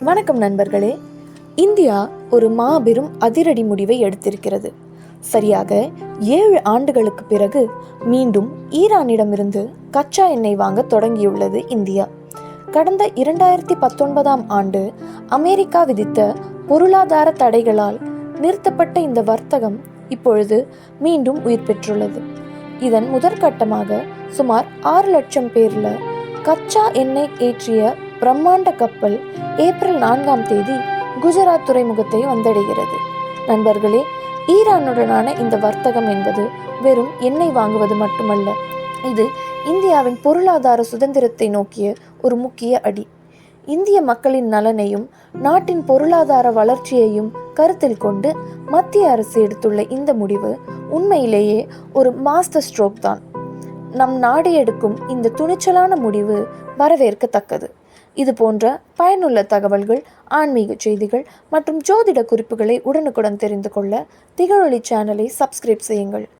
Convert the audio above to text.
வணக்கம் நண்பர்களே. இந்தியா ஒரு மாபெரும் அதிரடி முடிவை எடுத்திருக்கிறது. சரியாக 7 ஆண்டுகளுக்கு பிறகு மீண்டும் ஈரானிடமிருந்து கச்சா எண்ணெய் வாங்க தொடங்கியுள்ளது இந்தியா. கடந்த 2019ஆம் ஆண்டு அமெரிக்கா விதித்த பொருளாதார தடைகளால் நிறுத்தப்பட்ட இந்த வர்த்தகம் இப்பொழுது மீண்டும் உயிர் பெற்றுள்ளது. இதன் முதற்கட்டமாக சுமார் 6 லட்சம் பேர்ல கச்சா எண்ணெய் ஏற்றிய பிரம்மாண்ட கப்பல் ஏப்ரல் 4ஆம் தேதி குஜராத் துறைமுகத்தை வந்தடைகிறது. நண்பர்களே, ஈரானுடனான இந்த வர்த்தகம் என்பது வெறும் எண்ணெய் வாங்குவது மட்டுமல்ல, இது இந்தியாவின் பொருளாதார சுதந்திரத்தை நோக்கிய ஒரு முக்கிய அடி. இந்திய மக்களின் நலனையும் நாட்டின் பொருளாதார வளர்ச்சியையும் கருத்தில் கொண்டு மத்திய அரசு எடுத்துள்ள இந்த முடிவு உண்மையிலேயே ஒரு மாஸ்டர் ஸ்ட்ரோக் தான். நம் நாடு எடுக்கும் இந்த துணிச்சலான முடிவு வரவேற்கத்தக்கது. இது போன்ற பயனுள்ள தகவல்கள், ஆன்மீக செய்திகள் மற்றும் ஜோதிட குறிப்புகளை உடனுக்குடன் தெரிந்து கொள்ள திகழொளி சேனலை சப்ஸ்கிரைப் செய்யுங்கள்.